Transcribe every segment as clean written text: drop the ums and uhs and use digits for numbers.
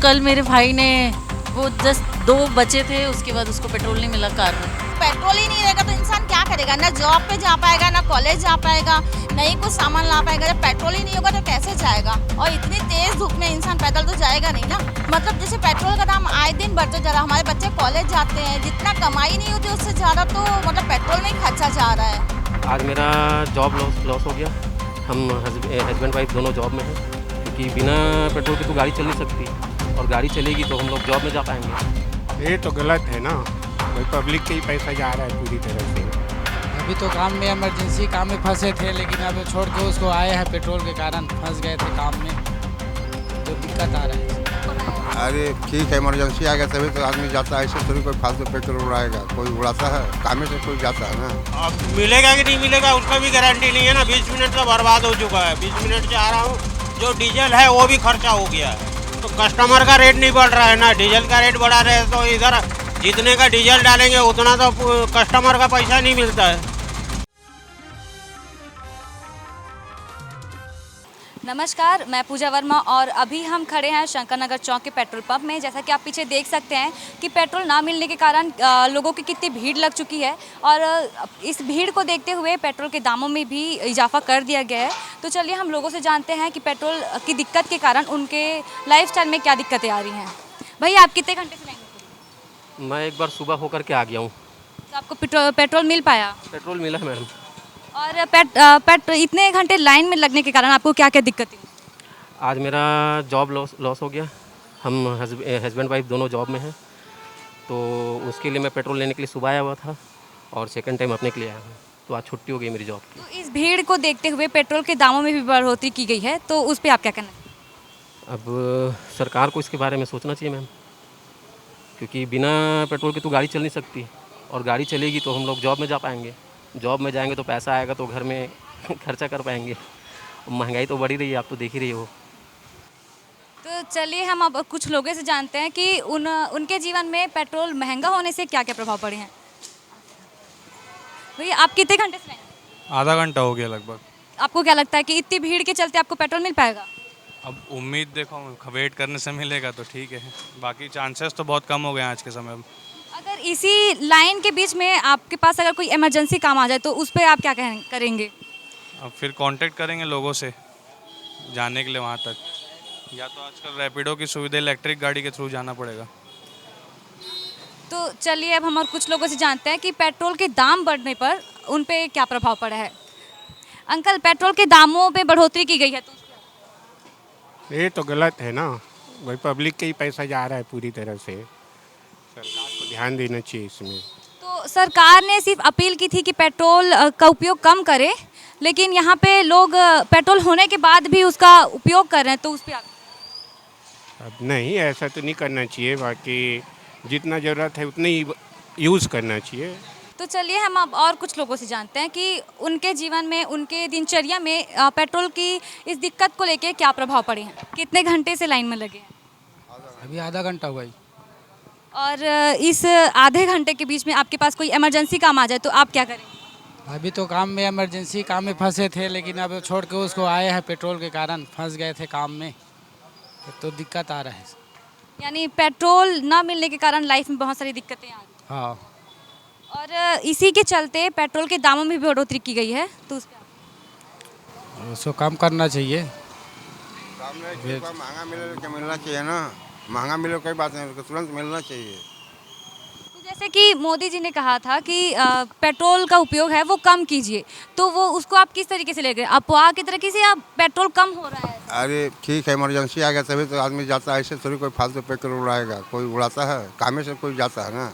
कल मेरे भाई ने वो जस्ट 2 बचे थे, उसके बाद उसको पेट्रोल नहीं मिला कार में। पेट्रोल ही नहीं रहेगा तो इंसान क्या करेगा, ना जॉब पे जा पाएगा, ना कॉलेज जा पाएगा, नहीं कुछ सामान ला पाएगा। जब पेट्रोल ही नहीं होगा तो कैसे जाएगा? और इतनी तेज धूप में इंसान पैदल तो जाएगा नहीं ना। मतलब जैसे पेट्रोल का दाम आए दिन बढ़ते जा रहा है, हमारे बच्चे कॉलेज जाते हैं, जितना कमाई नहीं होती उससे ज़्यादा तो मतलब पेट्रोल में ही खर्चा जा रहा है। आज मेरा जॉब लॉस हो गया। हम हस्बैंड वाइफ दोनों जॉब में हैं, क्योंकि बिना पेट्रोल के तो गाड़ी चल नहीं सकती, और गाड़ी चलेगी तो हम लोग जॉब में जा पाएंगे। ये तो गलत है ना, भाई पब्लिक के ही पैसा जा रहा है पूरी तरह से। अभी तो काम में इमरजेंसी काम में फंसे थे, लेकिन अब छोड़ के उसको आए हैं पेट्रोल के कारण फंस गए थे काम में, तो दिक्कत आ रहा है। अरे ठीक है, इमरजेंसी आ गया तभी तो आदमी जाता है, ऐसे थोड़ी कोई फालतू पेट्रोल उड़ाएगा, कोई उड़ाता है, काम में से कोई जाता है ना। अब मिलेगा कि नहीं मिलेगा उसका भी गारंटी नहीं है ना। 20 मिनट तो बर्बाद हो चुका है, 20 मिनट से आ रहा हूँ, जो डीजल है वो भी खर्चा हो गया है, तो कस्टमर का रेट नहीं बढ़ रहा है ना। डीजल का रेट बढ़ा रहे तो इधर जितने का डीजल डालेंगे उतना तो कस्टमर का पैसा नहीं मिलता है। नमस्कार, मैं पूजा वर्मा और अभी हम खड़े हैं शंकर नगर चौक के पेट्रोल पंप में। जैसा कि आप पीछे देख सकते हैं कि पेट्रोल ना मिलने के कारण लोगों की कितनी भीड़ लग चुकी है, और इस भीड़ को देखते हुए पेट्रोल के दामों में भी इजाफा कर दिया गया है। तो चलिए हम लोगों से जानते हैं कि पेट्रोल की दिक्कत के कारण उनके लाइफस्टाइल में क्या दिक्कतें आ रही हैं। भैया, आप कितने घंटे से लाइन में? मैं एक बार सुबह होकर के आ गया हूँ। तो आपको पेट्रोल मिल पाया? पेट्रोल मिला है मैडम। और इतने घंटे लाइन में लगने के कारण आपको क्या क्या दिक्कतें? आज मेरा जॉब लॉस हो गया। हम हस्बैंड वाइफ दोनों जॉब में हैं, तो उसके लिए मैं पेट्रोल लेने के लिए सुबह आया हुआ था, और सेकंड टाइम अपने के लिए आया हूँ, तो आज छुट्टी हो गई मेरी जॉब की। तो इस भीड़ को देखते हुए पेट्रोल के दामों में भी बढ़ोतरी की गई है, तो उस पर आप क्या कहना है? अब सरकार को इसके बारे में सोचना चाहिए मैम, क्योंकि बिना पेट्रोल के तो गाड़ी चल नहीं सकती, और गाड़ी चलेगी तो हम लोग जॉब में जा पाएंगे। जॉब में जाएंगे तो पैसा आएगा तो घर में खर्चा कर पाएंगे। महंगाई तो बढ़ी रही है, आप तो देख ही रही हो। तो चलिए हम अब कुछ लोगों से जानते हैं कि उनके जीवन में पेट्रोल महंगा होने से क्या क्या प्रभाव पड़े हैं। भैया, आप कितने घंटे से लाइन में? आधा घंटा हो गया लगभग। आपको क्या लगता है कि इतनी भीड़ के चलते आपको पेट्रोल मिल पाएगा? अब उम्मीद देखो, वेट करने से मिलेगा तो ठीक है, बाकी चांसेस तो बहुत कम हो गए हैं आज के समय में। अगर इसी लाइन के बीच में आपके पास अगर कोई इमरजेंसी काम आ जाए तो उस पर आप क्या करेंगे? अब फिर कांटेक्ट करेंगे लोगों से जाने के लिए वहाँ तक, या तो आजकल रैपिडो की सुविधा इलेक्ट्रिक गाड़ी के थ्रू जाना पड़ेगा। तो चलिए अब हम और कुछ लोगों से जानते हैं कि पेट्रोल के दाम बढ़ने पर उन पे क्या प्रभाव पड़ा है। अंकल, पेट्रोल के दामों पे बढ़ोतरी की गई है, तो ये तो गलत है ना, भाई पब्लिक के ही पैसा जा रहा है पूरी तरह से। सरकार को ध्यान देना चाहिए इसमें। तो सरकार ने सिर्फ अपील की थी कि पेट्रोल का उपयोग कम करे, लेकिन यहाँ पे लोग पेट्रोल होने के बाद भी उसका उपयोग कर रहे हैं, तो उस पर अब नहीं, ऐसा तो नहीं करना चाहिए, बाकी जितना ज़रूरत है उतना ही यूज़ करना चाहिए। तो चलिए हम अब और कुछ लोगों से जानते हैं कि उनके जीवन में, उनके दिनचर्या में पेट्रोल की इस दिक्कत को लेके क्या प्रभाव पड़े हैं। कितने घंटे से लाइन में लगे हैं? अभी आधा घंटा हुआ ही। और इस आधे घंटे के बीच में आपके पास कोई इमरजेंसी काम आ जाए तो आप क्या करेंगे? अभी तो काम में इमरजेंसी काम में फंसे थे, लेकिन अब छोड़ के उसको आए हैं पेट्रोल के कारण फंस गए थे काम में, तो दिक्कत आ रहा है। यानी पेट्रोल ना मिलने के कारण लाइफ में बहुत सारी दिक्कतें आ रही हैं। हाँ, और इसी के चलते पेट्रोल के दामों में भी बढ़ोतरी की गई है, तो उस पर उसको कम करना चाहिए। महंगा मिलना चाहिए ना, महंगा मिले कोई बात नहीं, तुरंत मिलना चाहिए। तो जैसे कि मोदी जी ने कहा था कि पेट्रोल का उपयोग है वो कम कीजिए, तो वो उसको आप किस तरीके से ले गए? अफवाह की तरीके से या पेट्रोल कम हो रहा है? अरे ठीक है, इमरजेंसी आ गया तभी तो आदमी जाता है, ऐसे थोड़ी कोई फालतू पेट्रोल उड़ाएगा, कोई उड़ाता है, काम में से कोई जाता है ना।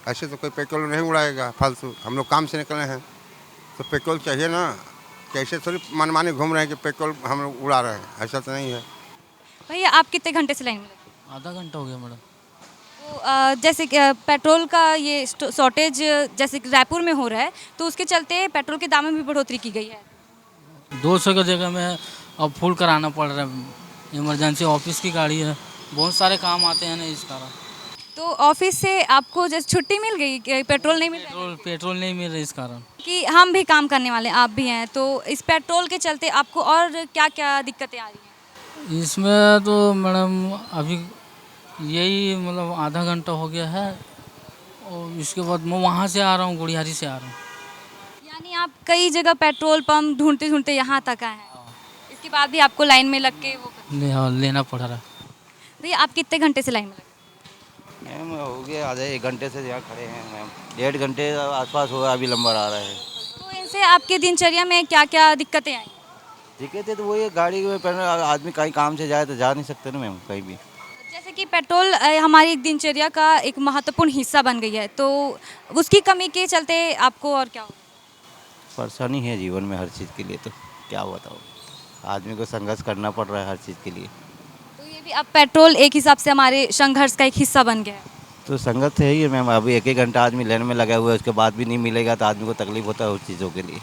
ऐसे तो कोई पेट्रोल नहीं उड़ाएगा फालतू। हम लोग काम से निकले हैं तो पेट्रोल चाहिए ना, कैसे थोड़ी मनमानी घूम रहे हैं कि पेट्रोल हम लोग उड़ा रहे हैं, ऐसा तो नहीं है। भैया, आप कितने घंटे से लाइन में लगे? आधा घंटा हो गया मैडम। तो जैसे कि पेट्रोल का ये शॉर्टेज जैसे कि रायपुर में हो रहा है, तो उसके चलते पेट्रोल के दामों में भी बढ़ोतरी की गई है। 200 की जगह में अब फुल कराना पड़ रहा है। इमरजेंसी ऑफिस की गाड़ी है, बहुत सारे काम आते हैं ना इस कारण। तो ऑफिस से आपको जैसे छुट्टी मिल गई कि पेट्रोल नहीं मिल रहा है? पेट्रोल नहीं मिल रहा इस कारण। कि हम भी काम करने वाले, आप भी हैं, तो इस पेट्रोल के चलते आपको और क्या क्या दिक्कतें आ रही हैं? इसमें तो मैडम अभी यही मतलब आधा घंटा हो गया है और इसके बाद मैं वहाँ से आ रहा हूँ, गुड़ियारी से आ रहा हूँ। यानी आप कई जगह पेट्रोल पंप ढूंढते ढूंढते यहाँ तक आए हैं, इसके बाद भी आपको लाइन में लग के वो लेना पड़ रहा है। भैया आप कितने घंटे से लाइन में लगे? मैम हो गया आधे 1 घंटे से यहाँ खड़े हैं मैम, 1.5 घंटे आसपास होगा, अभी नंबर आ रहा है। तो इनसे आपके दिनचर्या में क्या क्या दिक्कतें आई? दिक्कत है तो वही गाड़ी में आदमी कहीं काम से जाए तो जा नहीं सकते ना मैम कहीं भी। जैसे कि पेट्रोल हमारी दिनचर्या का एक महत्वपूर्ण हिस्सा बन गई है, तो उसकी कमी के चलते आपको और क्या हो? परेशानी है जीवन में हर चीज़ के लिए, तो क्या बताओ, आदमी को संघर्ष करना पड़ रहा है हर चीज़ के लिए। तो ये भी अब पेट्रोल एक हिसाब से हमारे संघर्ष का एक हिस्सा बन गया है। तो संघर्ष है ही मैम, अभी 1-1 घंटा आदमी लाइन में लगा हुआ है, उसके बाद भी नहीं मिलेगा तो आदमी को तकलीफ होता है उस चीज़ों के लिए।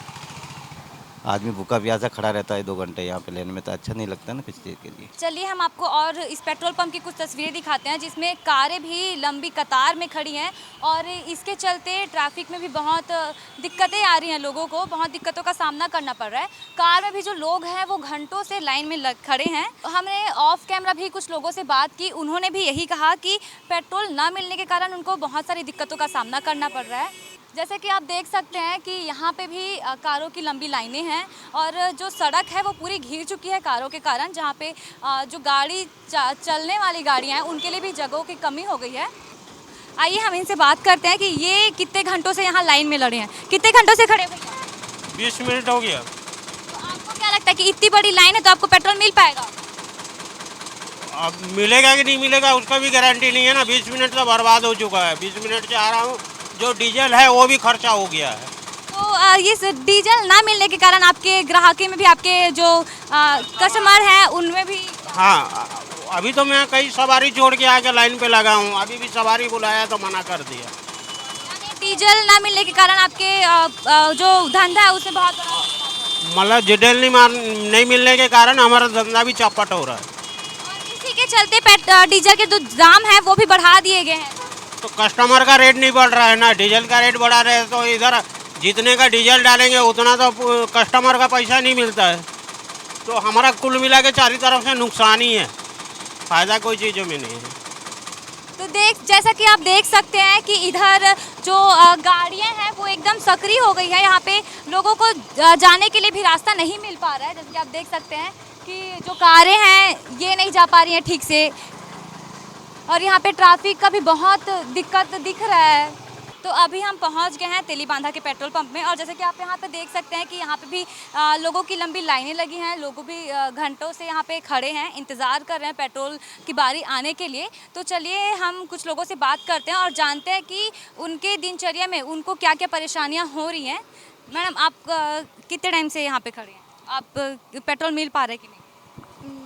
आदमी भूखा प्यासा खड़ा रहता है 2 घंटे यहाँ पे लाइन में, तो अच्छा नहीं लगता ना किसी चीज़ के लिए। चलिए हम आपको और इस पेट्रोल पंप की कुछ तस्वीरें दिखाते हैं जिसमें कारें भी लंबी कतार में खड़ी हैं और इसके चलते ट्रैफिक में भी बहुत दिक्कतें आ रही हैं, लोगों को बहुत दिक्कतों का सामना करना पड़ रहा है। कार में भी जो लोग हैं वो घंटों से लाइन में खड़े हैं। हमने ऑफ कैमरा भी कुछ लोगों से बात की, उन्होंने भी यही कहा कि पेट्रोल ना मिलने के कारण उनको बहुत सारी दिक्कतों का सामना करना पड़ रहा है। जैसे कि आप देख सकते हैं कि यहाँ पे भी कारों की लंबी लाइनें हैं और जो सड़क है वो पूरी घिर चुकी है कारों के कारण, जहाँ पे जो गाड़ी चलने वाली गाड़ियाँ हैं उनके लिए भी जगहों की कमी हो गई है। आइए हम इनसे बात करते हैं कि ये कितने घंटों से यहाँ लाइन में लड़े हैं। कितने घंटों से खड़े हुए हैं? 20 मिनट हो गया। तो आपको क्या लगता है कि इतनी बड़ी लाइन है तो आपको पेट्रोल मिल पाएगा? अब मिलेगा कि नहीं मिलेगा उसका भी गारंटी नहीं है ना। 20 मिनट तो बर्बाद हो चुका है। 20 मिनट से आ रहा हूँ, जो डीजल है वो भी खर्चा हो गया है। तो ये डीजल ना मिलने के कारण आपके ग्राहकी में भी, आपके जो कस्टमर हैं उनमें भी? हाँ, अभी तो मैं कई सवारी जोड़ के आके लाइन पे लगा हूँ, अभी भी सवारी बुलाया तो मना कर दिया। यानी डीजल ना मिलने के कारण आपके जो धंधा है उसमें बहुत मतलब डीजल नहीं मिलने के कारण हमारा धंधा भी चौपट हो रहा है। और इसी के चलते डीजल के जो दाम है वो भी बढ़ा दिए गए हैं। तो कस्टमर का रेट नहीं बढ़ रहा है ना, डीजल का रेट बढ़ा रहे हैं, तो इधर जितने का डीजल डालेंगे उतना तो कस्टमर का पैसा नहीं मिलता है। तो हमारा कुल मिला के चारों तरफ से नुकसान ही है, फ़ायदा कोई चीज़ों में नहीं है। तो जैसा कि आप देख सकते हैं कि इधर जो गाड़ियां हैं वो एकदम सक्रिय हो गई है। यहाँ पे लोगों को जाने के लिए भी रास्ता नहीं मिल पा रहा है। जैसे कि आप देख सकते हैं कि जो कारें हैं ये नहीं जा पा रही हैं ठीक से और यहाँ पे ट्रैफिक का भी बहुत दिक्कत दिख रहा है। तो अभी हम पहुँच गए हैं तेलीबांधा के पेट्रोल पंप में और जैसे कि आप यहाँ पे देख सकते हैं कि यहाँ पे भी लोगों की लंबी लाइनें लगी हैं, लोगों भी घंटों से यहाँ पे खड़े हैं, इंतज़ार कर रहे हैं पेट्रोल की बारी आने के लिए। तो चलिए हम कुछ लोगों से बात करते हैं और जानते हैं कि उनके दिनचर्या में उनको क्या क्या परेशानियाँ हो रही हैं। मैडम आप कितने टाइम से यहाँ पर खड़े हैं? आप पेट्रोल मिल पा रहे कि नहीं?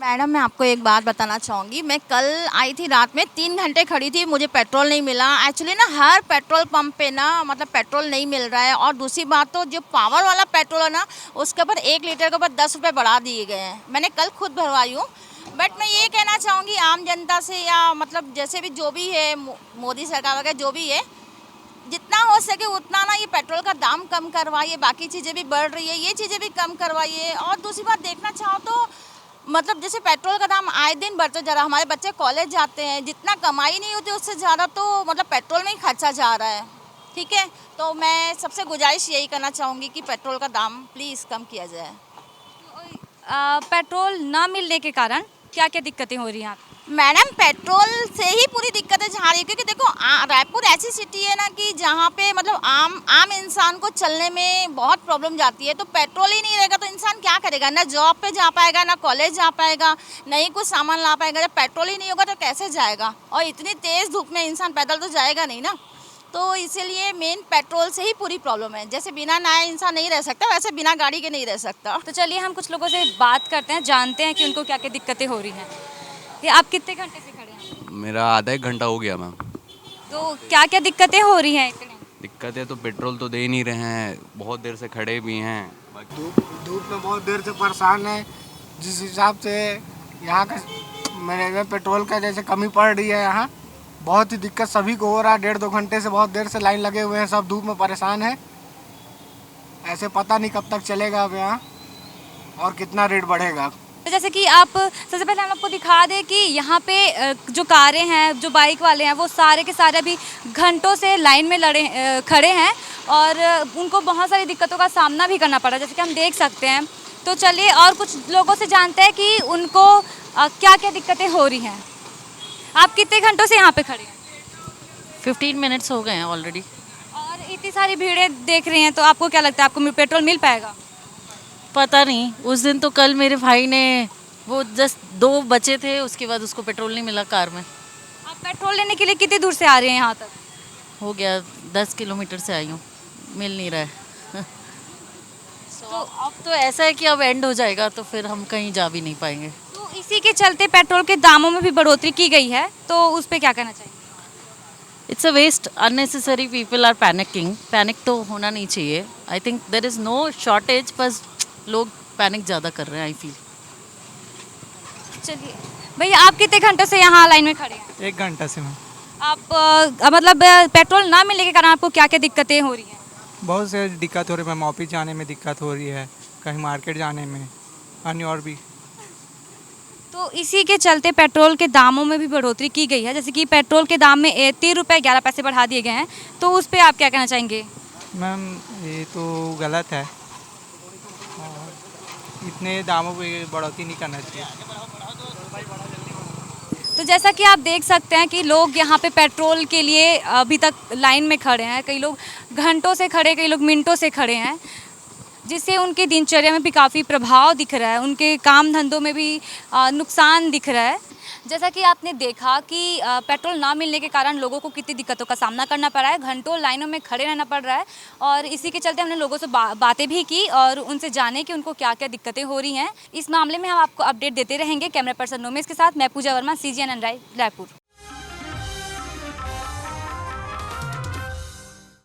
मैडम मैं आपको एक बात बताना चाहूँगी, मैं कल आई थी रात में 3 घंटे खड़ी थी, मुझे पेट्रोल नहीं मिला। एक्चुअली ना हर पेट्रोल पंप पे ना मतलब पेट्रोल नहीं मिल रहा है और दूसरी बात तो जो पावर वाला पेट्रोल है ना उसके ऊपर 1 लीटर के ऊपर 10 रुपये बढ़ा दिए गए हैं। मैंने कल खुद भरवाई हूँ। बट मैं ये कहना चाहूँगी आम जनता से या मतलब जैसे भी जो भी है मोदी सरकार वगैरह जो भी है, जितना हो सके उतना ना ये पेट्रोल का दाम कम करवाइए। बाकी चीज़ें भी बढ़ रही है, ये चीज़ें भी कम करवाइए। और दूसरी बात देखना चाहो तो मतलब जैसे पेट्रोल का दाम आए दिन बढ़ते जा रहा है, हमारे बच्चे कॉलेज जाते हैं, जितना कमाई नहीं होती उससे ज़्यादा तो मतलब पेट्रोल में ही खर्चा जा रहा है। ठीक है, तो मैं सबसे गुजारिश यही करना चाहूँगी कि पेट्रोल का दाम प्लीज़ कम किया जाए। पेट्रोल ना मिलने के कारण क्या क्या दिक्कतें हो रही हैं? मैडम पेट्रोल से ही पूरी दिक्कतें जा रही है क्योंकि देखो रायपुर ऐसी सिटी है ना कि जहाँ पे मतलब आम इंसान को चलने में बहुत प्रॉब्लम जाती है। तो पेट्रोल ही नहीं रहेगा तो इंसान क्या करेगा? ना जॉब पे जा पाएगा, ना कॉलेज जा पाएगा, ना ही कुछ सामान ला पाएगा। जब पेट्रोल ही नहीं होगा तो कैसे जाएगा? और इतनी तेज़ धूप में इंसान पैदल तो जाएगा नहीं ना। तो इसीलिए मेन पेट्रोल से ही पूरी प्रॉब्लम है। जैसे बिना नहाए इंसान नहीं रह सकता, वैसे बिना गाड़ी के नहीं रह सकता। तो चलिए हम कुछ लोगों से बात करते हैं, जानते हैं कि उनको क्या क्या दिक्कतें हो रही हैं। ये आप कितने घंटे से खड़े हैं? मेरा आधा 1 घंटा हो गया मैम। तो क्या क्या दिक्कतें हो रही हैं इतने? दिक्कतें तो पेट्रोल तो दे ही नहीं रहे हैं, बहुत देर से खड़े भी हैं। धूप में बहुत देर से परेशान है। जिस हिसाब से यहाँ का मैंने पेट्रोल का जैसे कमी पड़ रही है, यहाँ बहुत ही दिक्कत सभी को हो रहा है। 1.5-2 घंटे से बहुत देर से लाइन लगे हुए हैं, सब धूप में परेशान है। ऐसे पता नहीं कब तक चलेगा अब यहाँ और कितना रेट बढ़ेगा। तो जैसे कि आप सबसे पहले हम आपको दिखा दें कि यहाँ पे जो कारें हैं, जो बाइक वाले हैं, वो सारे के सारे अभी घंटों से लाइन में खड़े हैं और उनको बहुत सारी दिक्कतों का सामना भी करना पड़ा, जैसे कि हम देख सकते हैं। तो चलिए और कुछ लोगों से जानते हैं कि उनको क्या क्या दिक्कतें हो रही हैं। आप कितने घंटों से यहाँ पे खड़े हैं? 15 मिनट्स हो गए हैं ऑलरेडी। और इतनी सारी भीड़ें देख रही हैं, तो आपको क्या लगता है, आपको पेट्रोल मिल पाएगा? पता नहीं, उस दिन तो कल मेरे भाई ने वो जस्ट 2 बचे थे, उसके बाद उसको पेट्रोल नहीं मिला कार में। आप पेट्रोल लेने के लिए कितनी दूर से आ रहे हैं यहाँ तक? हो गया 10 किलोमीटर से आई हूँ, मिल नहीं रहा है। तो अब तो ऐसा है कि अब एंड हो जाएगा तो फिर हम कहीं जा भी नहीं पाएंगे। तो इसी के चलते पेट्रोल के दामों में भी बढ़ोतरी की गई है, तो उस पर क्या कहना चाहिए? It's a waste, unnecessary people are panicking. Panic तो होना नहीं चाहिए। I think there is no shortage, बस लोग पैनिक ज़्यादा कर रहे हैं, आई फील। चलिए भैया, आप कितने घंटे से यहाँ लाइन में खड़े हैं? 1 घंटा से मैम। आप मतलब पेट्रोल ना मिलने के कारण आपको क्या क्या दिक्कतें हो रही हैं? बहुत से दिक्कत हो रही है मैम, ऑफिस जाने में दिक्कत हो रही है, कहीं मार्केट जाने में, अन्य और भी। तो इसी के चलते पेट्रोल के दामों में भी बढ़ोतरी की गई है, जैसे कि पेट्रोल के दाम में 3 रुपये 11 पैसे बढ़ा दिए गए हैं, तो उस पर आप क्या कहना चाहेंगे? मैम ये तो गलत है, और इतने दामों पे बढ़ोतरी नहीं करना चाहिए। तो जैसा कि आप देख सकते हैं कि लोग यहाँ पे पेट्रोल के लिए अभी तक लाइन में खड़े हैं, कई लोग घंटों से खड़े, कई लोग मिनटों से खड़े हैं, जिससे उनकी दिनचर्या में भी काफ़ी प्रभाव दिख रहा है, उनके काम धंधों में भी नुकसान दिख रहा है। जैसा कि आपने देखा कि पेट्रोल ना मिलने के कारण लोगों को कितनी दिक्कतों का सामना करना पड़ा है, घंटों लाइनों में खड़े रहना पड़ रहा है, और इसी के चलते हमने लोगों से बातें भी की और उनसे जाने कि उनको क्या क्या दिक्कतें हो रही हैं। इस मामले में हम आपको अपडेट देते रहेंगे। कैमरा पर्सन नोमेश के साथ मैं पूजा वर्मा, CGN रायपुर।